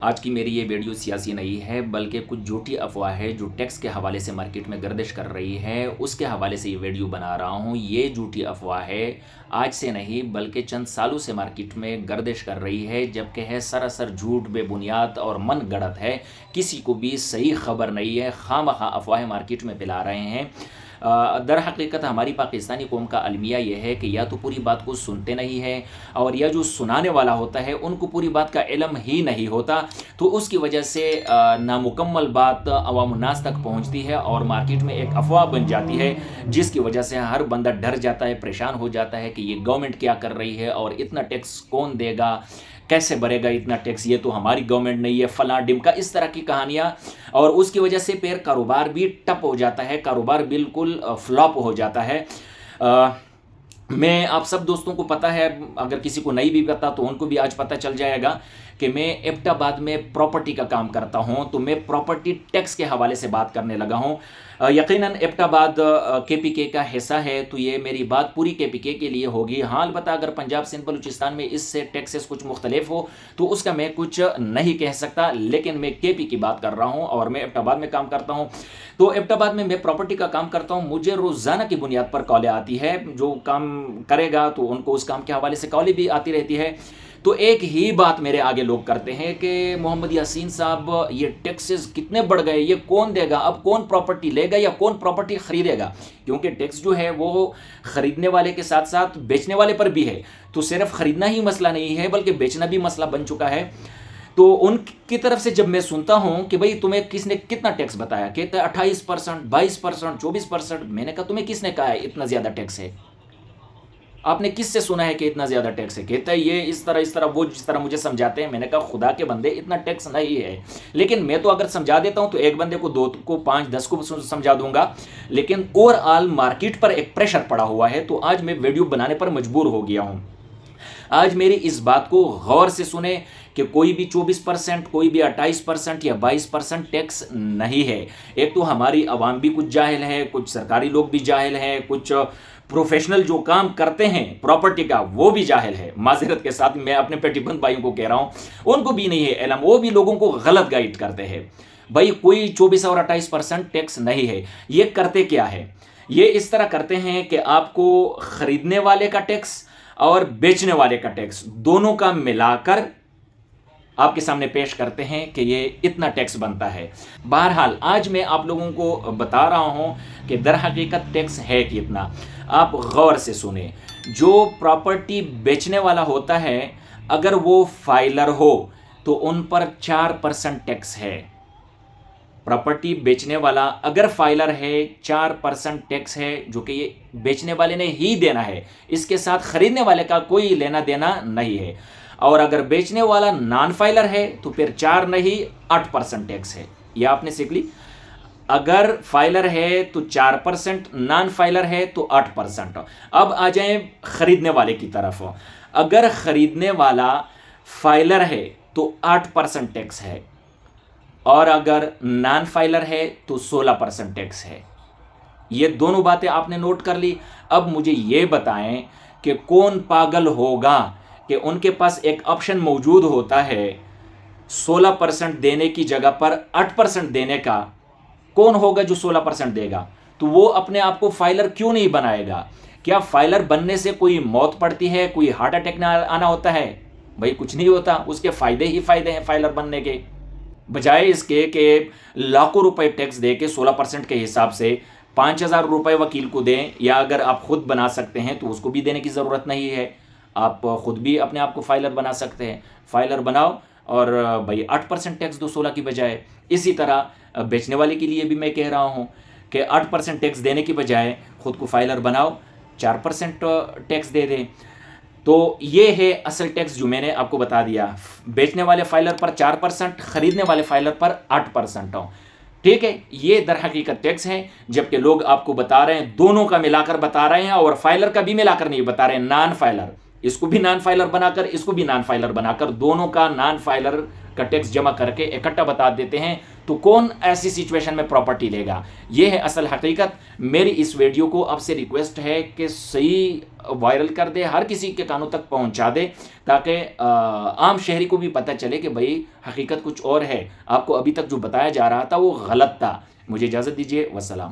آج کی میری یہ ویڈیو سیاسی نہیں ہے بلکہ کچھ جھوٹی افواہ ہے جو ٹیکس کے حوالے سے مارکیٹ میں گردش کر رہی ہے، اس کے حوالے سے یہ ویڈیو بنا رہا ہوں۔ یہ جھوٹی افواہ ہے آج سے نہیں بلکہ چند سالوں سے مارکیٹ میں گردش کر رہی ہے، جبکہ ہے سراسر جھوٹ، بے بنیاد اور من گڑت ہے۔ کسی کو بھی صحیح خبر نہیں ہے، خواہ مخواہ افواہیں مارکیٹ میں پھیلا رہے ہیں۔ در حقیقت ہماری پاکستانی قوم کا المیہ یہ ہے کہ یا تو پوری بات کو سنتے نہیں ہے، اور یا جو سنانے والا ہوتا ہے ان کو پوری بات کا علم ہی نہیں ہوتا، تو اس کی وجہ سے نامکمل بات عوام الناس تک پہنچتی ہے اور مارکیٹ میں ایک افواہ بن جاتی ہے، جس کی وجہ سے ہر بندہ ڈر جاتا ہے، پریشان ہو جاتا ہے کہ یہ گورنمنٹ کیا کر رہی ہے اور اتنا ٹیکس کون دے گا، کیسے بھرے گا اتنا ٹیکس، یہ تو ہماری گورنمنٹ نہیں ہے، فلاں ڈمکا، اس طرح کی کہانیاں، اور اس کی وجہ سے پھر کاروبار بھی ٹپ ہو جاتا ہے، کاروبار بالکل فلاپ ہو جاتا ہے۔ میں آپ سب دوستوں کو پتہ ہے، اگر کسی کو نہیں بھی پتا تو ان کو بھی آج پتہ چل جائے گا کہ میں ایبٹ آباد میں پراپرٹی کا کام کرتا ہوں، تو میں پراپرٹی ٹیکس کے حوالے سے بات کرنے لگا ہوں۔ یقیناً ایبٹ آباد کے پی کے کا حصہ ہے، تو یہ میری بات پوری کے پی کے کے لیے ہوگی۔ ہاں البتہ اگر پنجاب سندھ بلوچستان میں اس سے ٹیکسز کچھ مختلف ہو تو اس کا میں کچھ نہیں کہہ سکتا، لیکن میں کے پی کی بات کر رہا ہوں اور میں ایبٹ آباد میں کام کرتا ہوں۔ تو ایبٹ آباد میں پراپرٹی کا کام کرتا ہوں، مجھے روزانہ کی بنیاد پر کالیں آتی ہے، جو کام کرے گا تو ان کو اس کام کے حوالے سے کالیں بھی آتی رہتی ہے۔ تو ایک ہی بات میرے آگے لوگ کرتے ہیں کہ محمد یاسین صاحب یہ ٹیکسز کتنے بڑھ گئے، یہ کون دے گا، اب کون پراپرٹی لے گا یا کون پراپرٹی خریدے گا، کیونکہ ٹیکس جو ہے وہ خریدنے والے کے ساتھ ساتھ بیچنے والے پر بھی ہے، تو صرف خریدنا ہی مسئلہ نہیں ہے بلکہ بیچنا بھی مسئلہ بن چکا ہے۔ تو ان کی طرف سے جب میں سنتا ہوں کہ بھئی تمہیں کس نے کتنا ٹیکس بتایا، کہتا ہے 28%، 22%، 24%، میں نے کہا تمہیں کس نے کہا ہے اتنا زیادہ ٹیکس ہے، آپ نے کس سے سنا ہے کہ اتنا زیادہ ٹیکس ہے، کہتا ہے یہ اس طرح وہ جس طرح مجھے سمجھاتے ہیں۔ میں نے کہا خدا کے بندے اتنا ٹیکس نہیں ہے، لیکن میں تو اگر سمجھا دیتا ہوں تو ایک بندے کو، دو کو، 5، 10 کو سمجھا دوں گا، لیکن اوور آل مارکیٹ پر ایک پریشر پڑا ہوا ہے، تو آج میں ویڈیو بنانے پر مجبور ہو گیا ہوں۔ آج میری اس بات کو غور سے سنیں کہ کوئی بھی 24%، کوئی بھی 28% یا 22% ٹیکس نہیں ہے۔ ایک تو ہماری عوام بھی کچھ جاہل ہے، کچھ سرکاری لوگ بھی جاہل ہیں، کچھ پروفیشنل جو کام کرتے ہیں پراپرٹی کا وہ بھی جاہل ہے، معذرت کے ساتھ میں اپنے پیٹی بند بھائیوں کو کہہ رہا ہوں، ان کو بھی نہیں ہے علم، وہ بھی لوگوں کو غلط گائیڈ کرتے ہیں۔ بھائی کوئی 24 اور 28% ٹیکس نہیں ہے۔ یہ کرتے کیا ہے؟ یہ اس طرح کرتے ہیں کہ آپ کو خریدنے والے کا ٹیکس اور بیچنے والے کا ٹیکس دونوں کا ملا کر آپ کے سامنے پیش کرتے ہیں کہ یہ اتنا ٹیکس بنتا ہے۔ بہرحال آج میں آپ لوگوں کو بتا رہا ہوں کہ در حقیقت ٹیکس ہے کتنا۔ آپ غور سے سنیں، جو پراپرٹی بیچنے والا ہوتا ہے اگر وہ فائلر ہو تو ان پر 4% ٹیکس ہے۔ پراپرٹی بیچنے والا اگر فائلر ہے 4% ٹیکس ہے، جو کہ یہ بیچنے والے نے ہی دینا ہے، اس کے ساتھ خریدنے والے کا کوئی لینا دینا نہیں ہے۔ اور اگر بیچنے والا نان فائلر ہے تو پھر 4 نہیں 8% ٹیکس ہے۔ یہ آپ نے سیکھ لی، اگر فائلر ہے تو 4%، نان فائلر ہے تو 8%۔ اب آ جائیں خریدنے والے کی طرف، اگر خریدنے والا فائلر ہے تو 8% ٹیکس ہے، اور اگر نان فائلر ہے تو 16% ٹیکس ہے۔ یہ دونوں باتیں آپ نے نوٹ کر لی۔ اب مجھے یہ بتائیں کہ کون پاگل ہوگا کہ ان کے پاس ایک آپشن موجود ہوتا ہے 16% دینے کی جگہ پر 8% دینے کا، کون ہوگا جو 16% دے گا؟ تو وہ اپنے آپ کو فائلر کیوں نہیں بنائے گا؟ کیا فائلر بننے سے کوئی موت پڑتی ہے، کوئی ہارٹ اٹیک نہ آنا ہوتا ہے؟ بھائی کچھ نہیں ہوتا، اس کے فائدے ہی فائدے ہیں فائلر بننے کے، بجائے اس کے کہ لاکھوں روپے ٹیکس دے کے 16% کے حساب سے 5,000 روپے وکیل کو دیں، یا اگر آپ خود بنا سکتے ہیں تو اس کو بھی دینے کی ضرورت نہیں ہے، آپ خود بھی اپنے آپ کو فائلر بنا سکتے ہیں، فائلر بناؤ اور بھائی 8% ٹیکس دو 16 کی بجائے۔ اسی طرح بیچنے والے کے لیے بھی میں کہہ رہا ہوں کہ 8% ٹیکس دینے کی بجائے خود کو فائلر بناؤ، 4% ٹیکس دے دیں۔ تو یہ ہے اصل ٹیکس جو میں نے آپ کو بتا دیا، بیچنے والے فائلر پر 4%، خریدنے والے فائلر پر 8%۔ ٹھیک ہے، یہ در حقیقت ٹیکس ہے، جبکہ لوگ آپ کو بتا رہے ہیں دونوں کا ملا کر بتا رہے ہیں، اور فائلر کا بھی ملا کر نہیں بتا رہے ہیں، نان فائلر، اس کو بھی نان فائلر بنا کر، اس کو بھی نان فائلر بنا کر، دونوں کا نان فائلر کا ٹیکس جمع کر کے اکٹھا بتا دیتے ہیں، تو کون ایسی سچویشن میں پراپرٹی لے گا؟ یہ ہے اصل حقیقت۔ میری اس ویڈیو کو آپ سے ریکویسٹ ہے کہ صحیح وائرل کر دے، ہر کسی کے کانوں تک پہنچا دے، تاکہ عام شہری کو بھی پتہ چلے کہ بھئی حقیقت کچھ اور ہے، آپ کو ابھی تک جو بتایا جا رہا تھا وہ غلط تھا۔ مجھے اجازت دیجیے، والسلام۔